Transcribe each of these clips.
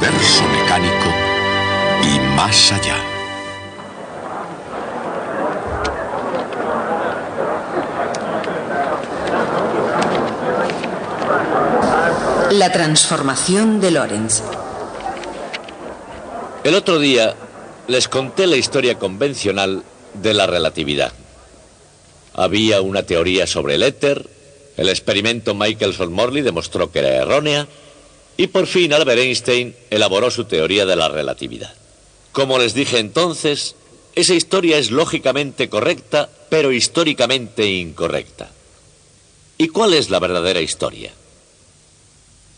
universo mecánico y más allá. La transformación de Lorentz. El otro día les conté la historia convencional de la relatividad. Había una teoría sobre el éter, el experimento Michelson-Morley demostró que era errónea, y por fin Albert Einstein elaboró su teoría de la relatividad. Como les dije entonces, esa historia es lógicamente correcta, pero históricamente incorrecta. ¿Y cuál es la verdadera historia?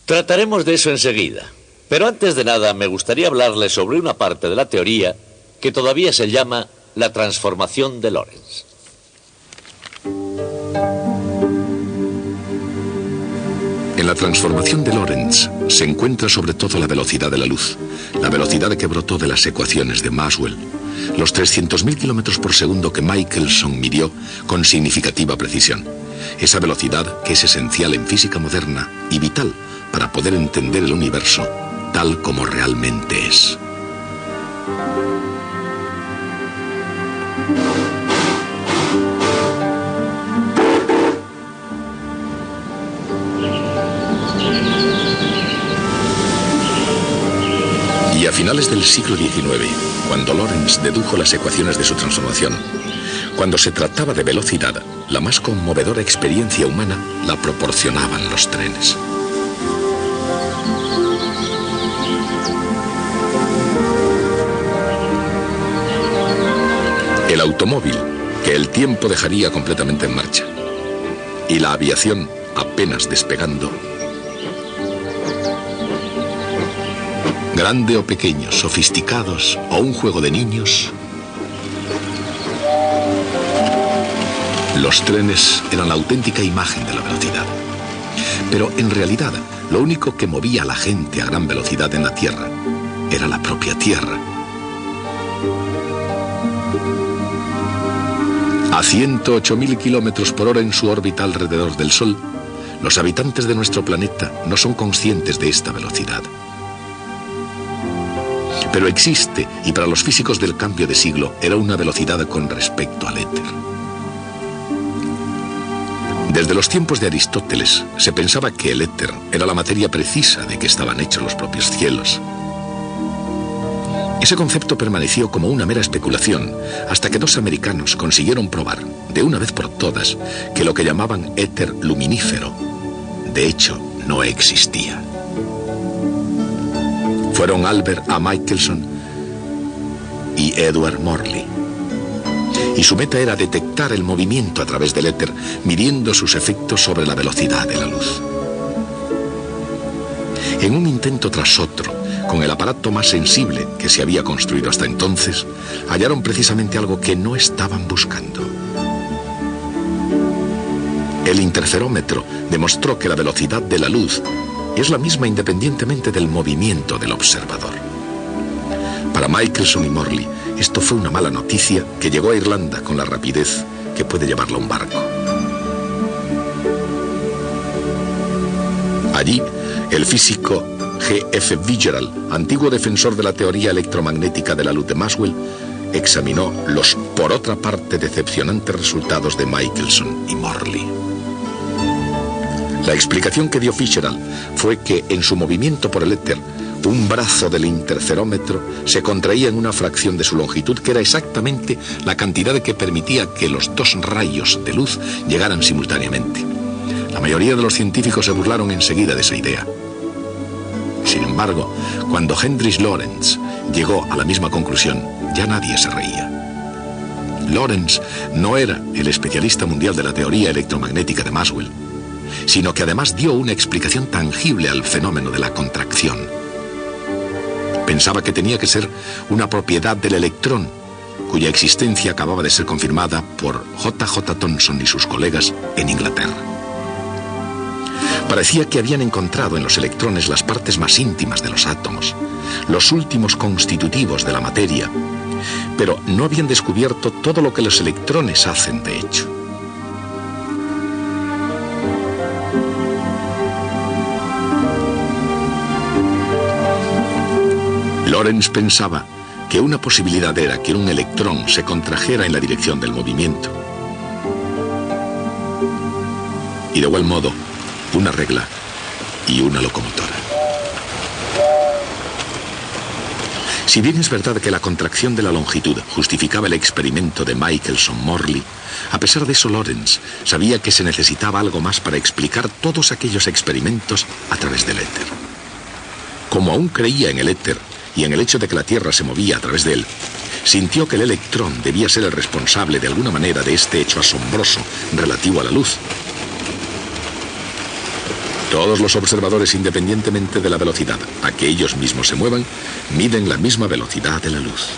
Trataremos de eso enseguida, pero antes de nada me gustaría hablarles sobre una parte de la teoría que todavía se llama la transformación de Lorentz. En la transformación de Lorentz se encuentra sobre todo la velocidad de la luz, la velocidad que brotó de las ecuaciones de Maxwell, los 300.000 kilómetros por segundo que Michelson midió con significativa precisión. Esa velocidad que es esencial en física moderna y vital para poder entender el universo tal como realmente es. Y a finales del siglo XIX, cuando Lorentz dedujo las ecuaciones de su transformación, cuando se trataba de velocidad, la más conmovedora experiencia humana la proporcionaban los trenes. El automóvil, que el tiempo dejaría completamente en marcha, y la aviación apenas despegando. Grande o pequeño, sofisticados o un juego de niños, los trenes eran la auténtica imagen de la velocidad. Pero en realidad, lo único que movía a la gente a gran velocidad en la Tierra era la propia Tierra. A 108.000 kilómetros por hora en su órbita alrededor del Sol, los habitantes de nuestro planeta no son conscientes de esta velocidad. Pero existe, y para los físicos del cambio de siglo era una velocidad con respecto al éter. Desde los tiempos de Aristóteles se pensaba que el éter era la materia precisa de que estaban hechos los propios cielos. Ese concepto permaneció como una mera especulación hasta que dos americanos consiguieron probar, de una vez por todas, que lo que llamaban éter luminífero, de hecho, no existía. Fueron Albert A. Michelson y Edward Morley. Y su meta era detectar el movimiento a través del éter, midiendo sus efectos sobre la velocidad de la luz. En un intento tras otro, con el aparato más sensible que se había construido hasta entonces, hallaron precisamente algo que no estaban buscando. El interferómetro demostró que la velocidad de la luz es la misma independientemente del movimiento del observador. Para Michelson y Morley, esto fue una mala noticia que llegó a Irlanda con la rapidez que puede llevarla un barco. Allí, el físico G.F. Fitzgerald, antiguo defensor de la teoría electromagnética de la luz de Maxwell, examinó los, por otra parte, decepcionantes resultados de Michelson y Morley. La explicación que dio Fitzgerald fue que en su movimiento por el éter, un brazo del interferómetro se contraía en una fracción de su longitud que era exactamente la cantidad que permitía que los dos rayos de luz llegaran simultáneamente. La mayoría de los científicos se burlaron enseguida de esa idea. Sin embargo, cuando Heinrich Lorentz llegó a la misma conclusión, ya nadie se reía. Lorentz no era el especialista mundial de la teoría electromagnética de Maxwell, sino que además dio una explicación tangible al fenómeno de la contracción. Pensaba que tenía que ser una propiedad del electrón, cuya existencia acababa de ser confirmada por J.J. Thomson y sus colegas en Inglaterra. Parecía que habían encontrado en los electrones las partes más íntimas de los átomos, los últimos constitutivos de la materia, pero no habían descubierto todo lo que los electrones hacen de hecho. Lorentz pensaba que una posibilidad era que un electrón se contrajera en la dirección del movimiento. Y de igual modo, una regla y una locomotora. Si bien es verdad que la contracción de la longitud justificaba el experimento de Michelson-Morley, a pesar de eso Lorentz sabía que se necesitaba algo más para explicar todos aquellos experimentos a través del éter. Como aún creía en el éter y en el hecho de que la Tierra se movía a través de él, sintió que el electrón debía ser el responsable de alguna manera de este hecho asombroso relativo a la luz. Todos los observadores, independientemente de la velocidad a que ellos mismos se muevan, miden la misma velocidad de la luz.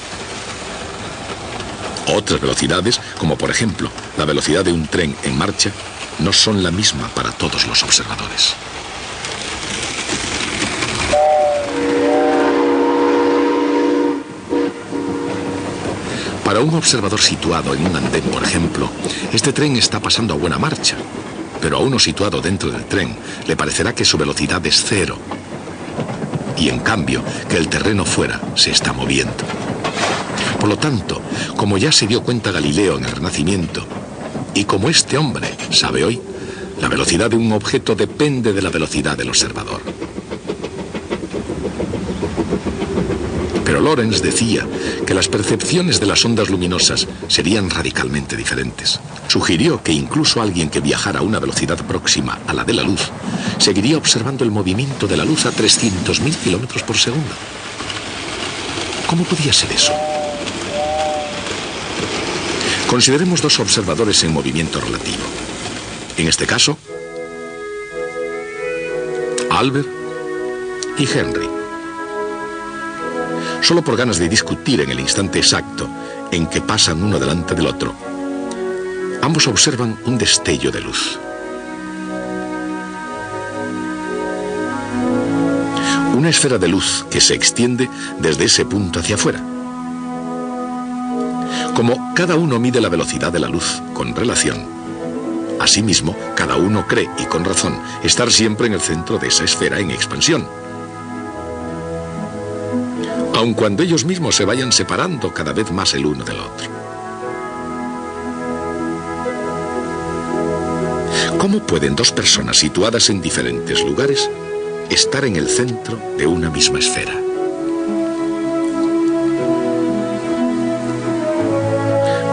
Otras velocidades, como por ejemplo la velocidad de un tren en marcha, no son la misma para todos los observadores. Para un observador situado en un andén, por ejemplo, este tren está pasando a buena marcha. Pero a uno situado dentro del tren le parecerá que su velocidad es 0. Y en cambio, que el terreno fuera se está moviendo. Por lo tanto, como ya se dio cuenta Galileo en el Renacimiento, y como este hombre sabe hoy, la velocidad de un objeto depende de la velocidad del observador. Pero Lorentz decía que las percepciones de las ondas luminosas serían radicalmente diferentes. Sugirió que incluso alguien que viajara a una velocidad próxima a la de la luz seguiría observando el movimiento de la luz a 300.000 kilómetros por segundo. ¿Cómo podía ser eso? Consideremos dos observadores en movimiento relativo. En este caso, Albert y Henry. Solo por ganas de discutir en el instante exacto en que pasan uno delante del otro, ambos observan un destello de luz. Una esfera de luz que se extiende desde ese punto hacia afuera. Como cada uno mide la velocidad de la luz con relación, asimismo, cada uno cree, y con razón, estar siempre en el centro de esa esfera en expansión. Aun cuando ellos mismos se vayan separando cada vez más el uno del otro. ¿Cómo pueden dos personas situadas en diferentes lugares estar en el centro de una misma esfera?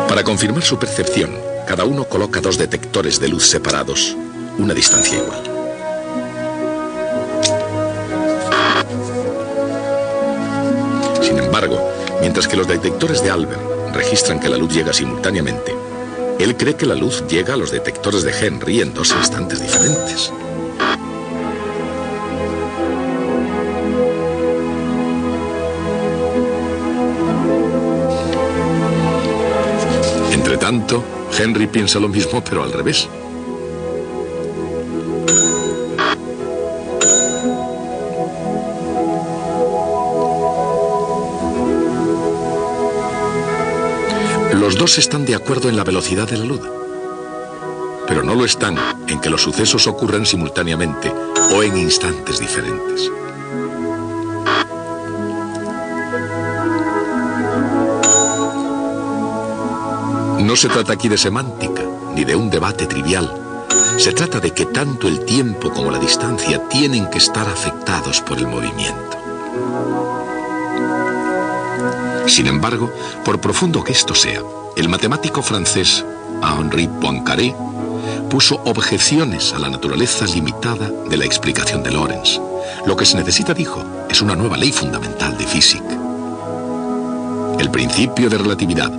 Para confirmar su percepción, cada uno coloca dos detectores de luz separados, una distancia igual. Sin embargo, mientras que los detectores de Albert registran que la luz llega simultáneamente, él cree que la luz llega a los detectores de Henry en dos instantes diferentes. Entre tanto, Henry piensa lo mismo, pero al revés. Los dos están de acuerdo en la velocidad de la luz, pero no lo están en que los sucesos ocurran simultáneamente o en instantes diferentes. No se trata aquí de semántica, ni de un debate trivial. Se trata de que tanto el tiempo como la distancia tienen que estar afectados por el movimiento. Sin embargo, por profundo que esto sea, el matemático francés Henri Poincaré puso objeciones a la naturaleza limitada de la explicación de Lorentz. Lo que se necesita, dijo, es una nueva ley fundamental de física. El principio de relatividad,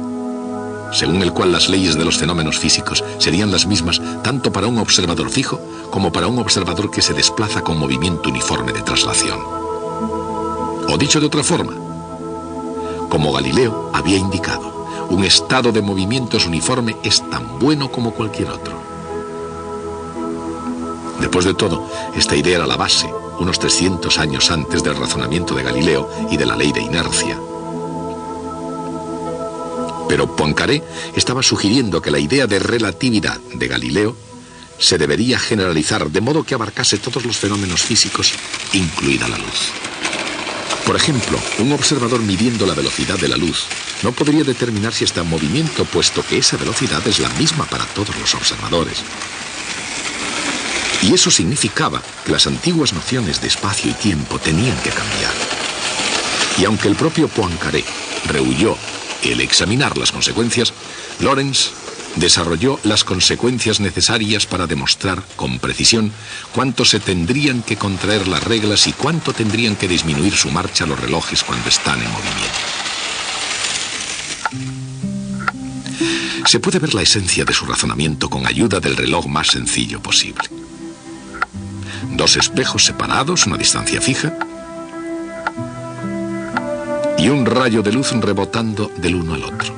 según el cual las leyes de los fenómenos físicos serían las mismas tanto para un observador fijo como para un observador que se desplaza con movimiento uniforme de traslación. O dicho de otra forma, como Galileo había indicado, un estado de movimientos uniforme es tan bueno como cualquier otro. Después de todo, esta idea era la base, unos 300 años antes del razonamiento de Galileo y de la ley de inercia. Pero Poincaré estaba sugiriendo que la idea de relatividad de Galileo se debería generalizar de modo que abarcase todos los fenómenos físicos, incluida la luz. Por ejemplo, un observador midiendo la velocidad de la luz no podría determinar si está en movimiento, puesto que esa velocidad es la misma para todos los observadores. Y eso significaba que las antiguas nociones de espacio y tiempo tenían que cambiar. Y aunque el propio Poincaré rehuyó el examinar las consecuencias, Lorentz desarrolló las consecuencias necesarias para demostrar con precisión cuánto se tendrían que contraer las reglas y cuánto tendrían que disminuir su marcha los relojes cuando están en movimiento. Se puede ver la esencia de su razonamiento con ayuda del reloj más sencillo posible. Dos espejos separados, una distancia fija, y un rayo de luz rebotando del uno al otro.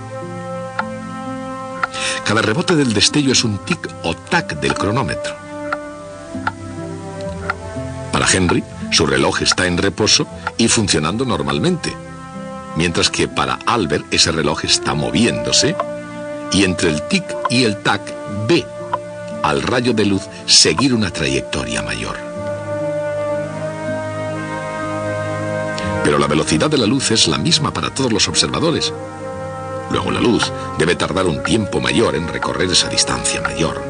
Cada rebote del destello es un tic o tac del cronómetro. Para Henry, su reloj está en reposo y funcionando normalmente, mientras que para Albert ese reloj está moviéndose y entre el tic y el tac ve al rayo de luz seguir una trayectoria mayor. Pero la velocidad de la luz es la misma para todos los observadores. Luego la luz debe tardar un tiempo mayor en recorrer esa distancia mayor.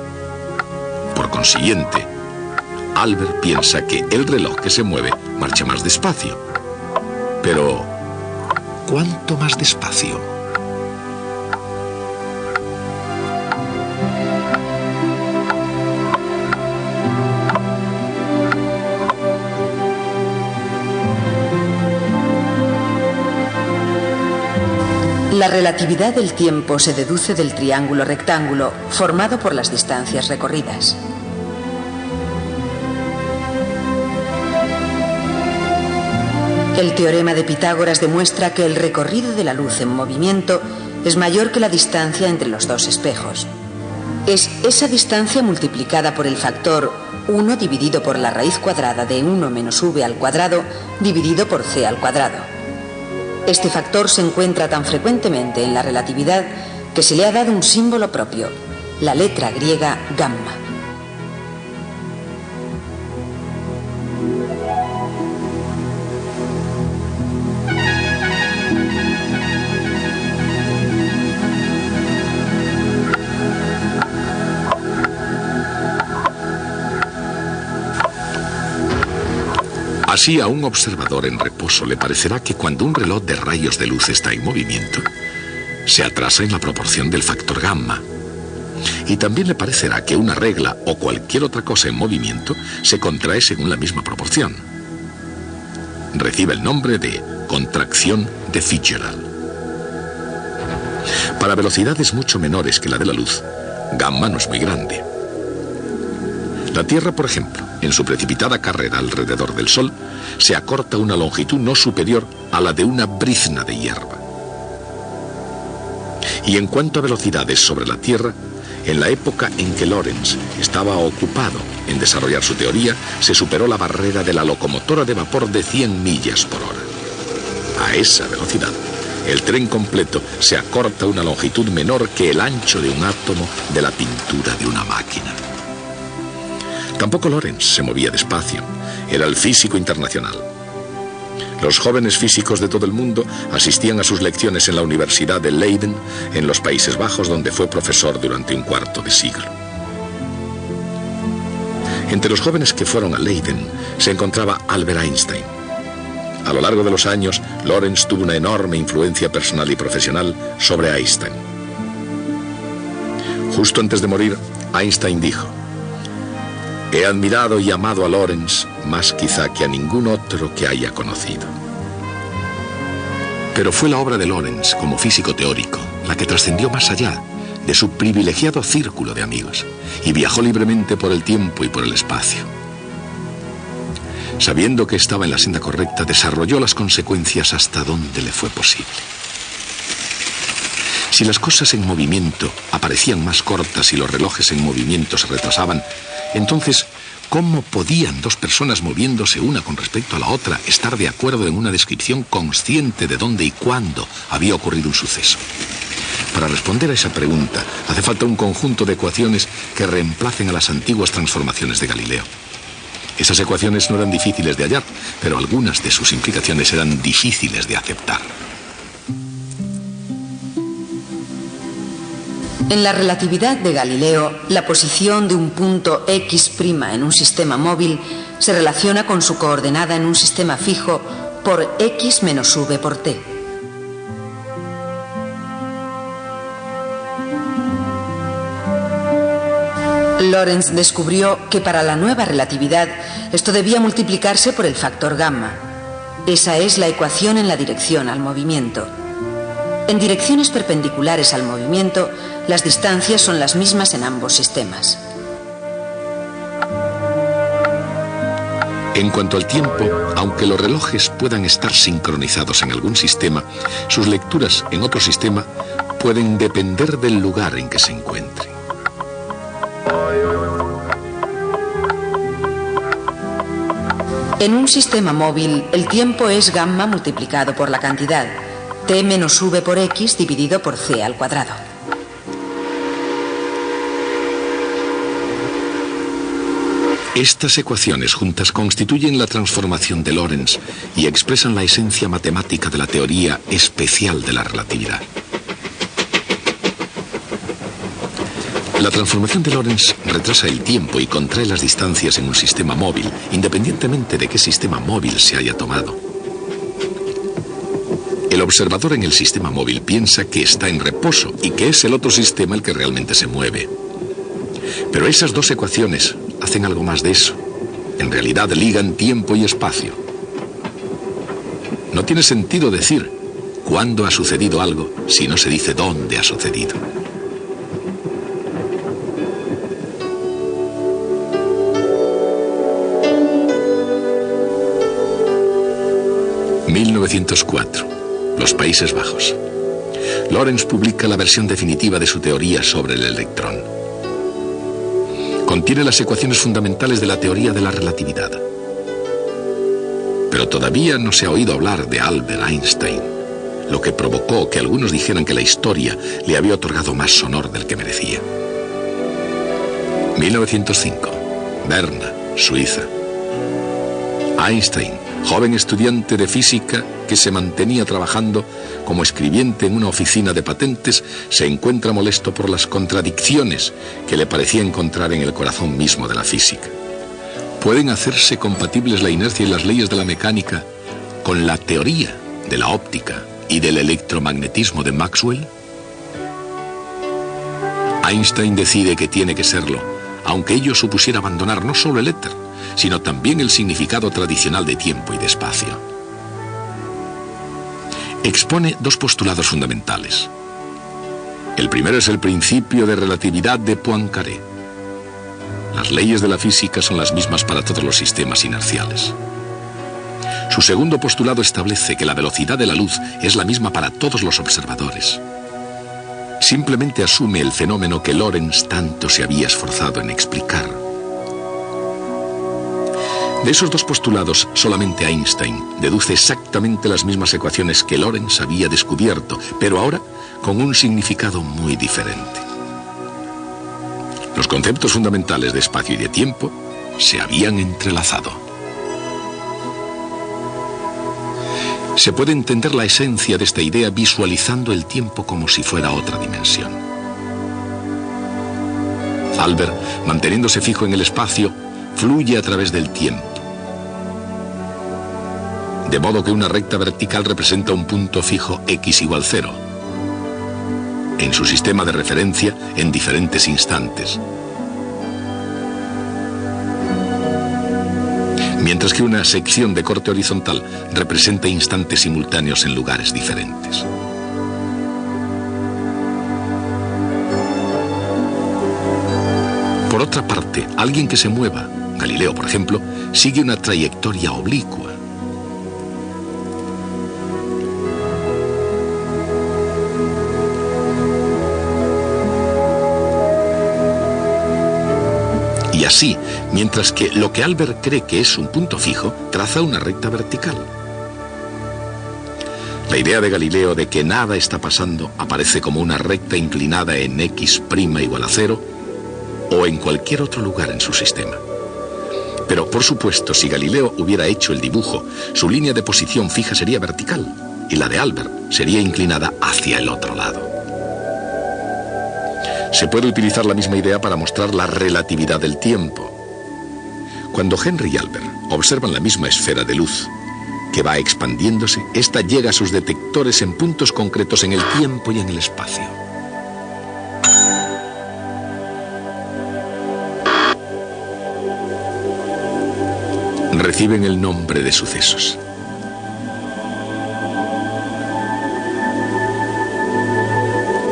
Por consiguiente, Albert piensa que el reloj que se mueve marcha más despacio. Pero, ¿cuánto más despacio? La relatividad del tiempo se deduce del triángulo rectángulo formado por las distancias recorridas. El teorema de Pitágoras demuestra que el recorrido de la luz en movimiento es mayor que la distancia entre los dos espejos. Es esa distancia multiplicada por el factor 1 dividido por la raíz cuadrada de 1 menos v al cuadrado dividido por c al cuadrado. Este factor se encuentra tan frecuentemente en la relatividad que se le ha dado un símbolo propio, la letra griega gamma. Así a un observador en reposo le parecerá que cuando un reloj de rayos de luz está en movimiento, se atrasa en la proporción del factor gamma. Y también le parecerá que una regla o cualquier otra cosa en movimiento se contrae según la misma proporción. Recibe el nombre de contracción de Fitzgerald. Para velocidades mucho menores que la de la luz, gamma no es muy grande. La Tierra, por ejemplo, en su precipitada carrera alrededor del Sol, se acorta una longitud no superior a la de una brizna de hierba. Y en cuanto a velocidades sobre la Tierra, en la época en que Lorentz estaba ocupado en desarrollar su teoría, se superó la barrera de la locomotora de vapor de 100 millas por hora. A esa velocidad, el tren completo se acorta una longitud menor que el ancho de un átomo de la pintura de una máquina. Tampoco Lorentz se movía despacio. Era el físico internacional. Los jóvenes físicos de todo el mundo asistían a sus lecciones en la Universidad de Leiden, en los Países Bajos, donde fue profesor durante un cuarto de siglo. Entre los jóvenes que fueron a Leiden se encontraba Albert Einstein. A lo largo de los años, Lorentz tuvo una enorme influencia personal y profesional sobre Einstein. Justo antes de morir, Einstein dijo: «He admirado y amado a Lorentz más quizá que a ningún otro que haya conocido». Pero fue la obra de Lorentz como físico teórico la que trascendió más allá de su privilegiado círculo de amigos y viajó libremente por el tiempo y por el espacio. Sabiendo que estaba en la senda correcta, desarrolló las consecuencias hasta donde le fue posible. Si las cosas en movimiento aparecían más cortas y los relojes en movimiento se retrasaban, entonces, ¿cómo podían dos personas moviéndose una con respecto a la otra estar de acuerdo en una descripción consciente de dónde y cuándo había ocurrido un suceso? Para responder a esa pregunta, hace falta un conjunto de ecuaciones que reemplacen a las antiguas transformaciones de Galileo. Esas ecuaciones no eran difíciles de hallar, pero algunas de sus implicaciones eran difíciles de aceptar. En la relatividad de Galileo, la posición de un punto x' en un sistema móvil se relaciona con su coordenada en un sistema fijo por x menos v por t. Lorentz descubrió que para la nueva relatividad esto debía multiplicarse por el factor gamma. Esa es la ecuación en la dirección al movimiento. En direcciones perpendiculares al movimiento, las distancias son las mismas en ambos sistemas. En cuanto al tiempo, aunque los relojes puedan estar sincronizados en algún sistema, sus lecturas en otro sistema pueden depender del lugar en que se encuentren. En un sistema móvil, el tiempo es gamma multiplicado por la cantidad, t menos v por x dividido por c al cuadrado. Estas ecuaciones juntas constituyen la transformación de Lorentz y expresan la esencia matemática de la teoría especial de la relatividad. La transformación de Lorentz retrasa el tiempo y contrae las distancias en un sistema móvil, independientemente de qué sistema móvil se haya tomado. El observador en el sistema móvil piensa que está en reposo y que es el otro sistema el que realmente se mueve. Pero esas dos ecuaciones hacen algo más de eso. En realidad ligan tiempo y espacio. No tiene sentido decir cuándo ha sucedido algo si no se dice dónde ha sucedido. ...1904... Los Países Bajos. Lorentz publica la versión definitiva de su teoría sobre el electrón. Contiene las ecuaciones fundamentales de la teoría de la relatividad. Pero todavía no se ha oído hablar de Albert Einstein, lo que provocó que algunos dijeran que la historia le había otorgado más honor del que merecía. 1905, Berna, Suiza. Einstein, joven estudiante de física que se mantenía trabajando como escribiente en una oficina de patentes, se encuentra molesto por las contradicciones que le parecía encontrar en el corazón mismo de la física. ¿Pueden hacerse compatibles la inercia y las leyes de la mecánica con la teoría de la óptica y del electromagnetismo de Maxwell? Einstein decide que tiene que serlo, aunque ello supusiera abandonar no solo el éter, sino también el significado tradicional de tiempo y de espacio. Expone dos postulados fundamentales. El primero es el principio de relatividad de Poincaré. Las leyes de la física son las mismas para todos los sistemas inerciales. Su segundo postulado establece que la velocidad de la luz es la misma para todos los observadores. Simplemente asume el fenómeno que Lorentz tanto se había esforzado en explicar. De esos dos postulados, solamente Einstein deduce exactamente las mismas ecuaciones que Lorentz había descubierto, pero ahora con un significado muy diferente. Los conceptos fundamentales de espacio y de tiempo se habían entrelazado. Se puede entender la esencia de esta idea visualizando el tiempo como si fuera otra dimensión. Albert, manteniéndose fijo en el espacio, fluye a través del tiempo. De modo que una recta vertical representa un punto fijo x igual 0. En su sistema de referencia en diferentes instantes. Mientras que una sección de corte horizontal representa instantes simultáneos en lugares diferentes. Por otra parte, alguien que se mueva, Galileo por ejemplo, sigue una trayectoria oblicua. Y así, mientras que lo que Albert cree que es un punto fijo, traza una recta vertical. La idea de Galileo de que nada está pasando aparece como una recta inclinada en x' igual a 0 o en cualquier otro lugar en su sistema. Pero, por supuesto, si Galileo hubiera hecho el dibujo, su línea de posición fija sería vertical y la de Albert sería inclinada hacia el otro lado. Se puede utilizar la misma idea para mostrar la relatividad del tiempo. Cuando Henry y Albert observan la misma esfera de luz que va expandiéndose, esta llega a sus detectores en puntos concretos en el tiempo y en el espacio. Reciben el nombre de sucesos.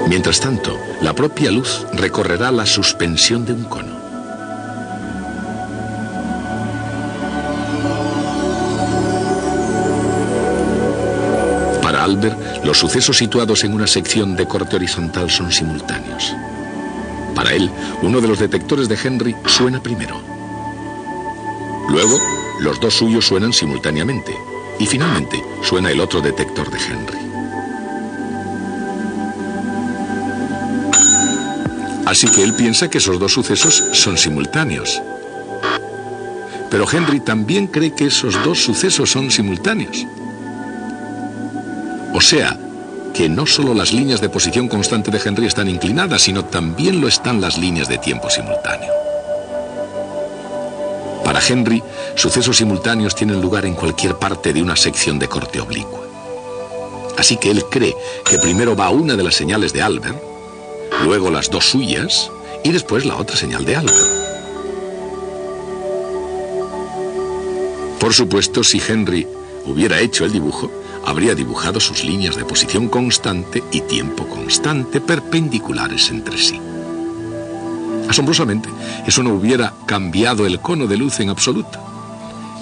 Mientras tanto, la propia luz recorrerá la suspensión de un cono. Para Albert, los sucesos situados en una sección de corte horizontal son simultáneos. Para él, uno de los detectores de Henry suena primero. Luego, los dos suyos suenan simultáneamente. Y finalmente, suena el otro detector de Henry. Así que él piensa que esos dos sucesos son simultáneos. Pero Henry también cree que esos dos sucesos son simultáneos. O sea, que no solo las líneas de posición constante de Henry están inclinadas, sino también lo están las líneas de tiempo simultáneo. Para Henry, sucesos simultáneos tienen lugar en cualquier parte de una sección de corte oblicua. Así que él cree que primero va una de las señales de Albert, luego las dos suyas y después la otra señal de Albert. Por supuesto, si Henry hubiera hecho el dibujo, habría dibujado sus líneas de posición constante y tiempo constante perpendiculares entre sí. Asombrosamente, eso no hubiera cambiado el cono de luz en absoluto.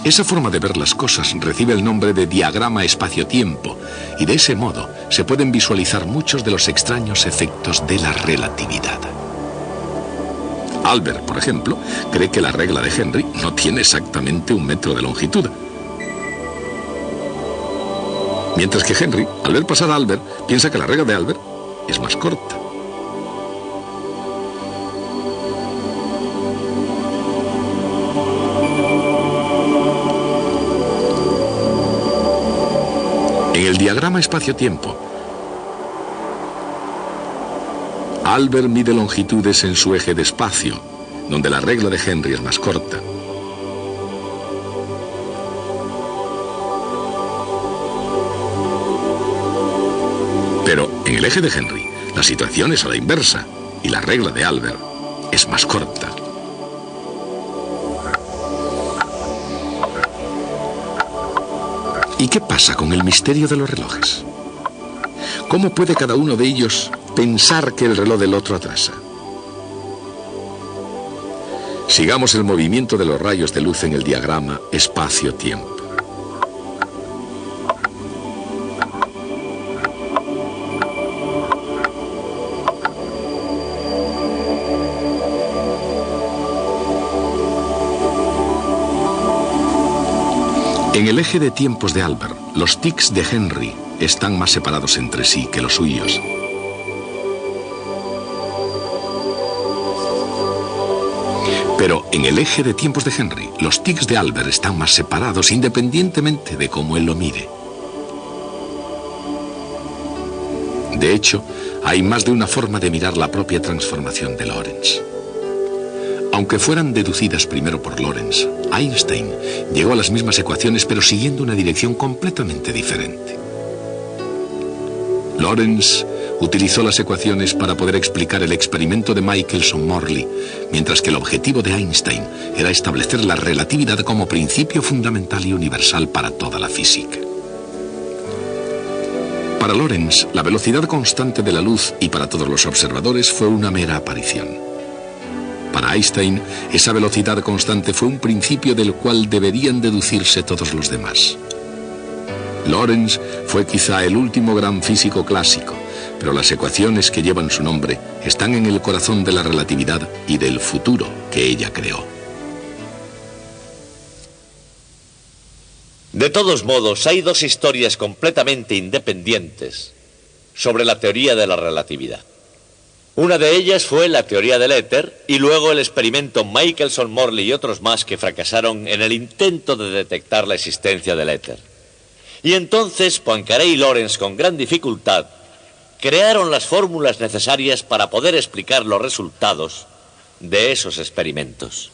Esa forma de ver las cosas recibe el nombre de diagrama espacio-tiempo, y de ese modo se pueden visualizar muchos de los extraños efectos de la relatividad. Albert, por ejemplo, cree que la regla de Henry no tiene exactamente 1 metro de longitud. Mientras que Henry, al ver pasar a Albert, piensa que la regla de Albert es más corta. En el diagrama espacio-tiempo, Albert mide longitudes en su eje de espacio, donde la regla de Henry es más corta. Pero en el eje de Henry, la situación es a la inversa, y la regla de Albert es más corta. ¿Y qué pasa con el misterio de los relojes? ¿Cómo puede cada uno de ellos pensar que el reloj del otro atrasa? Sigamos el movimiento de los rayos de luz en el diagrama espacio-tiempo. En el eje de tiempos de Albert, los tics de Henry están más separados entre sí que los suyos. Pero en el eje de tiempos de Henry, los tics de Albert están más separados independientemente de cómo él lo mire. De hecho, hay más de una forma de mirar la propia transformación de Lorentz. Aunque fueran deducidas primero por Lorentz, Einstein llegó a las mismas ecuaciones pero siguiendo una dirección completamente diferente. Lorentz utilizó las ecuaciones para poder explicar el experimento de Michelson-Morley, mientras que el objetivo de Einstein era establecer la relatividad como principio fundamental y universal para toda la física. Para Lorentz, la velocidad constante de la luz y para todos los observadores fue una mera aparición. Para Einstein, esa velocidad constante fue un principio del cual deberían deducirse todos los demás. Lorentz fue quizá el último gran físico clásico, pero las ecuaciones que llevan su nombre están en el corazón de la relatividad y del futuro que ella creó. De todos modos, hay dos historias completamente independientes sobre la teoría de la relatividad. Una de ellas fue la teoría del éter y luego el experimento Michelson-Morley y otros más que fracasaron en el intento de detectar la existencia del éter. Y entonces Poincaré y Lorentz, con gran dificultad, crearon las fórmulas necesarias para poder explicar los resultados de esos experimentos.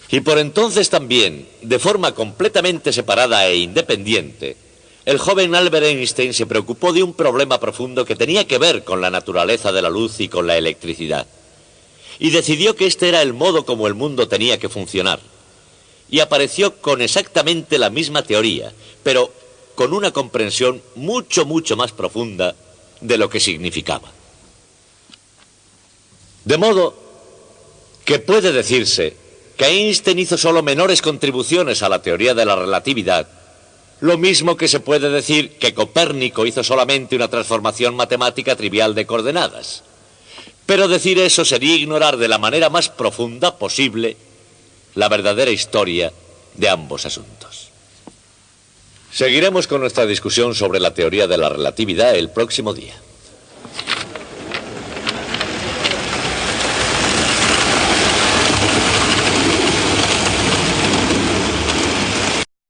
Y por entonces también, de forma completamente separada e independiente, el joven Albert Einstein se preocupó de un problema profundo que tenía que ver con la naturaleza de la luz y con la electricidad. Y decidió que este era el modo como el mundo tenía que funcionar. Y apareció con exactamente la misma teoría, pero con una comprensión mucho más profunda de lo que significaba. De modo que puede decirse que Einstein hizo solo menores contribuciones a la teoría de la relatividad, lo mismo que se puede decir que Copérnico hizo solamente una transformación matemática trivial de coordenadas. Pero decir eso sería ignorar de la manera más profunda posible la verdadera historia de ambos asuntos. Seguiremos con nuestra discusión sobre la teoría de la relatividad el próximo día.